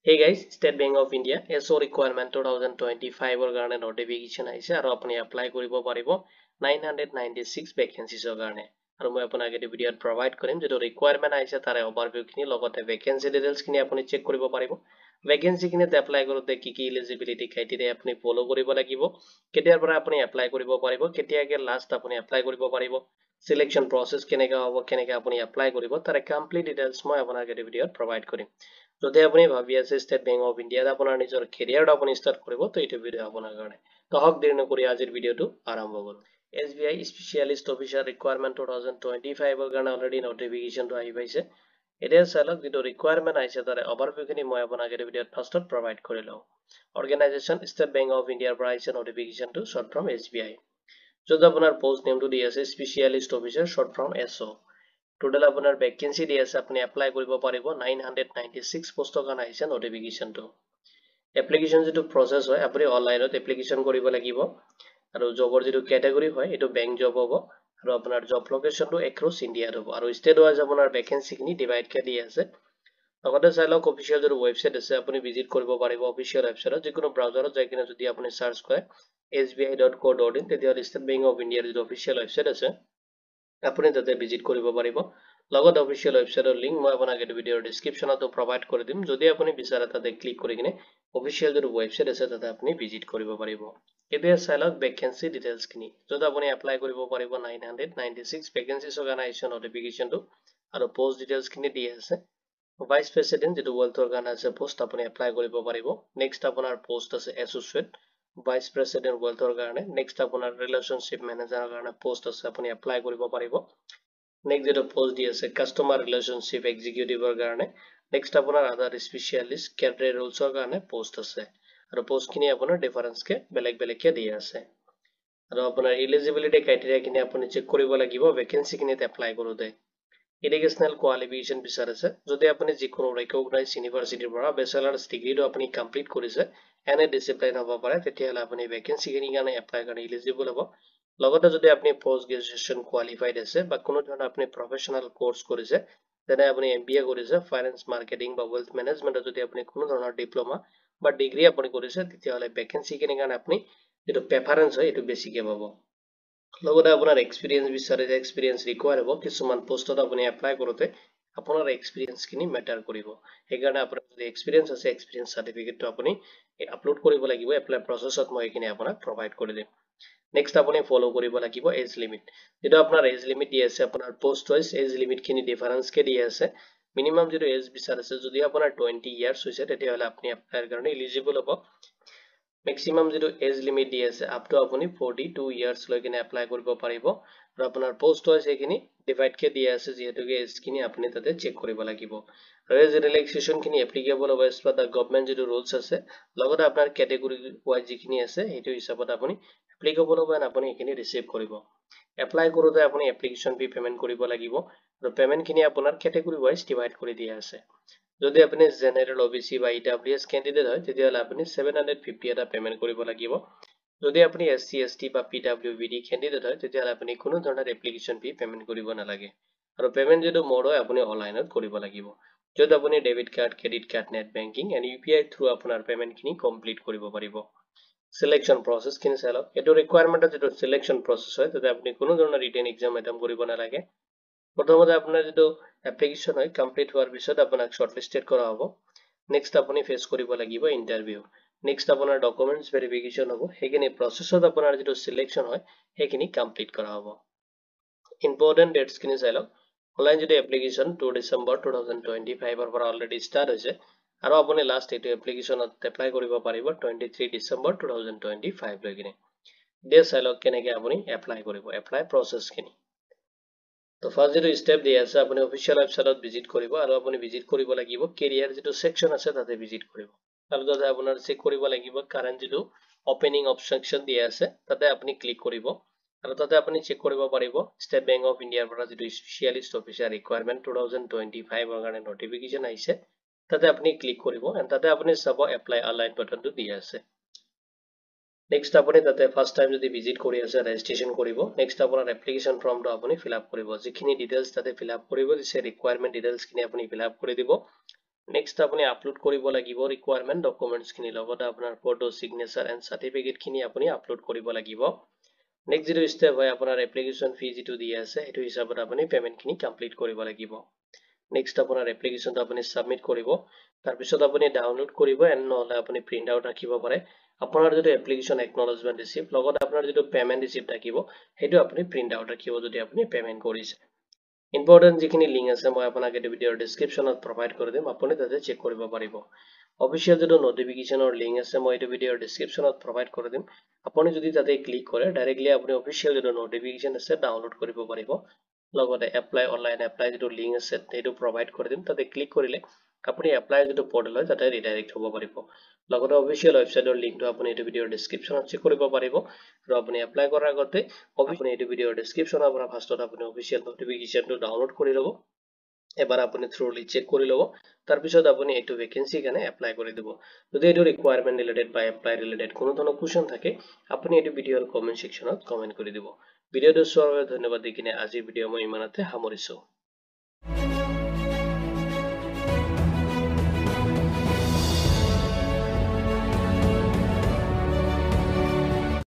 Hey guys, State Bank of India SO requirement 2025 or garne notification aise aru apni apply koribo paribo 996 vacancies or garne aru moi aponage etu video provide korim jeto requirement aise tare overview kini logote vacancy details kini apni check koribo paribo vacancy kini te apply korote ki eligibility criteria apni follow koribo lagibo ketiar pora apni apply koribo paribo ketiage last apni apply koribo paribo selection process keneka hobo keneka apni apply koribo tare complete details moi aponage etu video provide korim যদি আপুনি ভাবি আছে state bank of ইণ্ডিয়াত আপোনাৰ নিজৰ কেৰিয়াৰটো আপুনি start কৰিব তো এইটো ভিডিও আপোনাৰ কাৰণে তো হক দেৰি নকৰি আজিৰ ভিডিওটো আৰম্ভ কৰোঁ SBI স্পেশালিষ্ট অফিচাৰ ৰিকুৱাৰমেন্ট 2025 ৰ কাৰণে অলৰেডি নটিফিকেশনটো আহি পাইছে এতিয়া চালক যেটো ৰিকুৱাৰমেন্ট আহিছে তাৰে অভাৰভিউ খিনি মই আপোনাক এই ভিডিওত ফাৰ্ষ্টত প্ৰভাইড কৰি লওঁ অৰ্গেনাইজেচন ষ্টেট বেংক অফ ইণ্ডিয়াৰ পৰা আহিছে নটিফিকেশনটো শৰ্ট ফৰ্ম SBI য'ত আপোনাৰ পোষ্ট নেমটো দি আছে specialist officer short form SO total আপোনাৰ vacancy দি আছে আপুনি এপ্লাই কৰিব পাৰিব 996 পোষ্টৰ কাৰণে আহিছে নটিফিকেশনটো এপ্লিকেশন যেটো প্ৰসেস হয় আপুনি অনলাইনত এপ্লিকেশন কৰিব লাগিব আৰু জবৰ যেটো ক্যাটাগৰী হয় এটো বেংক জব হ'ব আৰু আপোনাৰ জব লোকেশনটো এক্ৰছ ইণ্ডিয়াত হ'ব আৰু ষ্টেট ওয়াইজ আপোনাৰ ভ্যাকেন্সি খিনি ডিভাইড কে দি আছে লগতে চাই লওক অফিচিয়েল যেটো ওয়েবসাইট আছে আপুনি ভিজিট কৰিব পাৰিব অফিচিয়েল ওয়েবসাইটত যিকোনো ব্ৰাউজাৰত যাই কিনে যদি আপুনি সাৰ্চ কৰে sbi.co.in তেতিয়া ষ্টেট বেংক অফ ইণ্ডিয়াৰ যেটো অফিচিয়েল ওয়েবসাইট আছে আপুনি তাতে ভিজিট কৰিব পাৰিব লগত অফিচিয়েল ওয়েবসাইটৰ লিংক মই আপোনাক এই ভিডিওৰ ডেসক্ৰিপচনতো প্ৰভাইড কৰি দিম যদি আপুনি বিচাৰে তাতে ক্লিক কৰি কিনে অফিচিয়েল যেটো ওয়েবসাইট আছে তাতে আপুনি ভিজিট কৰিব পাৰিব এতিয়া চাই লওক ভ্যাকেন্সি ডিটেইলছ খিনি যত আপুনি এপ্লাই কৰিব পাৰিব 996 ভ্যাকেন্সিছ অৰ্গানাইজেচন নটিফিকেশনটো আৰু পোষ্ট ডিটেইলছ খিনি দি আছে ভাইস প্ৰেসিডেন্ট যেটো ওয়েলথৰ কাৰণে আছে পোষ্ট আপুনি এপ্লাই কৰিব পাৰিব নেক্সট আপোনাৰ পোষ্ট আছে এসোসিয়েট ভাইস প্ৰেসিডেন্ট ওয়েলথৰ কাৰণে নেক্সট আপোনাৰ ৰিলেশনশিপ মেনেজাৰৰ কাৰণে পোষ্ট আছে আপুনি এপ্লাই কৰিব পাৰিব নেক্সট যেটো পোষ্ট দি আছে কাস্টমাৰ ৰিলেশনশিপ এক্সিকিউটিভৰ কাৰণে নেক্সট আপোনাৰ আদাৰ স্পেশালিষ্ট ক্যাডাৰ ৰোলছৰ কাৰণে পোষ্ট আছে আৰু পোষ্ট খিনি আপোনাৰ ডিফাৰেন্স কে বেলেগ কে দি আছে আৰু আপোনাৰ এলিজিবিলিটি ক্ৰাইটেৰিয়া খিনি আপুনি চেক কৰিব লাগিব ভ্যাকেন্সি খিনিত এপ্লাই কৰোতে এডুকেশনাল কোৱালিফিকেশন বিচাৰিছে যদি আপুনি যিকোনো ৰিকগনাইজ ইউনিভাৰ্সিটিৰ পৰা বেচেলাৰছ ডিগ্ৰীটো আপুনি কমপ্লিট কৰিছে এনে ডিসিপ্লিন হ'ব পাৰে তেতিয়াহলে আপুনি ভ্যাকেন্সি খিনি কাৰণে এপ্লাই কাৰণে এলিজিবল হ'ব লগতে যদি আপুনি পোষ্ট গ্ৰেজুৱেচন কোৱালিফাইড আছে বা কোনো ধৰণৰ আপুনি প্ৰফেশনাল কোৰ্স কৰিছে যেনে আপুনি MBA কৰিছে ফাইনান্স মাৰ্কেটিং বা ওয়েলথ ম্যানেজমেন্টত যদি আপুনি কোনো ধৰণৰ ডিপ্লোমা বা ডিগ্ৰী আপুনি কৰিছে তেতিয়াহলে ভ্যাকেন্সি খিনি কাৰণে আপুনি যেটো প্ৰেফাৰেন্স হয় এটো বেছিকে পাব লগতে আপোনাৰ এক্সপেৰিয়েন্স বিচাৰিছে এক্সপেৰিয়েন্স ৰিকোয়াৰ হ'ব কিছুমান পোষ্টত আপুনি এপ্লাই কৰোতে আপোনাৰ এক্সপেৰিয়েন্স খিনি মেটাৰ কৰিব সেইকাৰণে আপোনাৰ যদি এক্সপেৰিয়েন্স আছে এক্সপেৰিয়েন্স সাৰ্টিফিকেটটো আপুনি আপলোড কৰিব লাগিব এপ্লাই প্ৰসেছত মই এখিনি আপোনাক প্ৰভাইড কৰি দিম নেক্সট আপুনি ফলো কৰিব লাগিব এজ লিমিট যেটো আপোনাৰ এজ লিমিট দি আছে আপোনাৰ পোষ্ট ওয়াইজ এজ লিমিট খিনি ডিফাৰেন্স কে দি আছে মিনিমাম যেটো এজ বিচাৰিছে যদি আপোনাৰ 20 ইয়াৰ্স হৈছে তেতিয়াহলে আপুনি এপ্লাইৰ কাৰণে এলিজিবল হ'ব maximum যেটো এজ লিমিট দি আছে আপ টু আপুনি 42 ইয়াৰ্স লৈ কিনে এপ্লাই কৰিব পাৰিব আৰু আপোনাৰ পোষ্ট ওয়াইজ এখিনি ডিভাইড কে দি আছে যেহেতুকে এজ খিনি আপুনি তাতে চেক কৰিব লাগিব আৰু এজ ৰিলেক্সেশন খিনি এপ্লিকেবল হ'ব এজ পাৰ দা গভৰ্নমেন্ট যেটো ৰুলছ আছে লগতে আপোনাৰ ক্যাটাগৰী ওয়াইজ যিখিনি আছে হেতু হিচাপত আপুনি এপ্লিকেবল হ'ব আপুনি এখিনি ৰিসিভ কৰিব এপ্লাই কৰোতে আপুনি এপ্লিকেশন ফি পেমেন্ট কৰিব লাগিব আৰু পেমেন্ট খিনি আপোনাৰ ক্যাটাগৰী ওয়াইজ ডিভাইড কৰি দিয়া আছে যদি আপুনি জেনাৰেল OBC বা EWS ক্যান্ডিডেট হয় তেতিয়াহলে আপুনি 750 এটা পেমেন্ট কৰিব লাগিব যদি আপুনি SC ST বা PWBD ক্যান্ডিডেট হয় তেতিয়াহলে আপুনি কোনো ধৰণৰ এপ্লিকেশন ফি পেমেন্ট কৰিব নালাগে আৰু পেমেন্ট যেটো মোড হয় আপুনি অনলাইনত কৰিব লাগিব যত আপুনি debit card credit card net banking and UPI through আপোনাৰ পেমেন্ট খিনি কমপ্লিট কৰিব পাৰিব সিলেকশন প্ৰসেস খিনি চালক এটো ৰিকুৱাৰমেন্টৰ যেটো সিলেকশন প্ৰসেস হয় তাতে আপুনি কোনো ধৰণৰ ৰিটেন এক্সাম এটেম্প কৰিব নালাগে প্ৰথমতে আপোনাৰ যেটো এপ্লিকেশন হয় কমপ্লিট হোৱাৰ পিছত আপোনাক শৰ্টলিস্টেড কৰা হ'ব নেক্সট আপুনি ফেস কৰিব লাগিব ইন্টাৰভিউ নেক্সট আপোনাৰ ডকুমেন্টস ভেৰিফিকেশন হ'ব হেখিনি প্ৰসেসত আপোনাৰ যেটো সিলেকশন হয় হেখিনি কমপ্লিট কৰা হ'ব ইম্পৰ্টেন্ট ডেটস খিনি চালক অনলাইন যেটো এপ্লিকেশন 2 ডিসেম্বৰ 2025 ৰ পৰা অলৰেডি স্টাৰ্ট হৈছে আৰু আপুনি লাষ্ট এটো এপ্লিকেশনত এপ্লাই কৰিব পাৰিব 23 ডিসেম্বৰ 2025 লৈ কিনে দে চালক কেনেকে আপুনি এপ্লাই কৰিব এপ্লাই প্ৰসেস খিনি তো ফাৰ্স্ট যেটো স্টেপ দি আছে আপুনি অফিচিয়েল ওয়েবসাইটত ভিজিট কৰিব আৰু আপুনি ভিজিট কৰিব লাগিব কেৰিয়াৰ যেটো সেকশন আছে তাতে ভিজিট কৰিব আৰু তাতে আপোনাৰ চেক কৰিব লাগিব কাৰেন্ট যেটো ওপেনিং অপশন দি আছে তাতে আপুনি ক্লিক কৰিব আৰু তাতে আপুনি চেক কৰিব পাৰিব ষ্টেট বেংক অফ ইণ্ডিয়াৰ পৰা যেটো স্পেশালিষ্ট অফিচাৰ ৰিকুৱাৰমেন্ট 2025 ৰ কাৰণে নটিফিকেশন আহিছে তাতে আপুনি ক্লিক কৰিব এণ্ড তাতে আপুনি চাব এপ্লাই অনলাইন বাটনটো দি আছে নেক্সট আপুনি তাতে ফাৰ্স্ট টাইম যদি ভিজিট কৰি আছে ৰেজিষ্ট্ৰেচন কৰিব নেক্সট আপোনাৰ এপ্লিকেশন ফৰ্মটো আপুনি ফিল আপ কৰিব যিখিনি ডিটেইলছ তাতে ফিল আপ কৰিব দিছে ৰিকুৱাৰমেন্ট ডিটেইলছ খিনি আপুনি ফিল আপ কৰি দিব নেক্সট আপুনি আপলোড কৰিব লাগিব ৰিকুৱাৰমেন্ট ডকুমেন্টছ খিনি লগত আপোনাৰ ফটো সিগনেচাৰ এণ্ড সাৰ্টিফিকেট খিনি আপুনি আপলোড কৰিব লাগিব নেক্সট যেটো স্টেপ হয় আপোনাৰ এপ্লিকেশন ফি যেটো দিয়া আছে হেতু হিচাপত আপুনি পেমেন্ট খিনি কমপ্লিট কৰিব লাগিব নেক্সট আপোনাৰ এপ্লিকেশনটো আপুনি সাবমিট কৰিব তাৰ পিছত আপুনি ডাউনলোড কৰিব এণ্ড নহলে আপুনি প্ৰিন্ট আউট ৰাখিব পাৰে আপোনাৰ যেটো এপ্লিকেশন একনলেজমেন্ট ৰিসিপ্ট লগত আপোনাৰ যেটো পেমেন্ট ৰিসিপ্ট থাকিব হেতু আপুনি প্ৰিন্ট আউট ৰাখিব যদি আপুনি পেমেন্ট কৰিছে ইম্পৰ্টেন্ট যিখিনি লিংক আছে মই আপোনাক এই ভিডিওৰ ডেসক্ৰিপচনত প্ৰভাইড কৰি দিম আপুনি তাতে চেক কৰিব পাৰিব অফিচিয়েল যেটো নোটিফিকেশনৰ লিংক আছে মই এই ভিডিওৰ ডেসক্ৰিপচনত প্ৰভাইড কৰি দিম আপুনি যদি তাতে ক্লিক কৰে ডাইৰেক্টলি আপুনি অফিচিয়েল যেটো নোটিফিকেশন আছে ডাউনলোড কৰিব পাৰিব লগতে এপ্লাই অনলাইন এপ্লাই যেটো লিংক আছে হেতু প্ৰভাইড কৰি দিম তাতে ক্লিক কৰিলে আপুনি এপ্লাই যেটো পোৰ্টেল হয় তাতে ৰিডাইৰেক্ট হ'ব পাৰিব লগতে অফিচিয়েল ওয়েবসাইটৰ লিংকটো আপুনি এই ভিডিওৰ ডেসক্ৰিপচনত চেক কৰিব পাৰিব আৰু আপুনি এপ্লাই কৰাৰ আগতে আপুনি এই ভিডিওৰ ডেসক্ৰিপচনৰ পৰা ফাৰ্ষ্টত আপুনি অফিচিয়েল নোটিফিকেশনটো ডাউনলোড কৰি লব এবাৰ আপুনি থ্ৰুলি চেক কৰি লব তাৰ পিছত আপুনি এইটো ভ্যাকেন্সি কাৰণে এপ্লাই কৰি দিব যদি এইটো ৰিকুৱাৰমেন্ট ৰিলেটেড বা এপ্লাই ৰিলেটেড কোনো ধৰণৰ কোৱেশ্চন থাকে আপুনি এই ভিডিওৰ কমেন্ট সেকশনত কমেন্ট কৰি দিব ভিডিওটো চোৱাৰ বাবে ধন্যবাদ দি কিনে আজিৰ ভিডিও মই ইমানতে সামৰিছো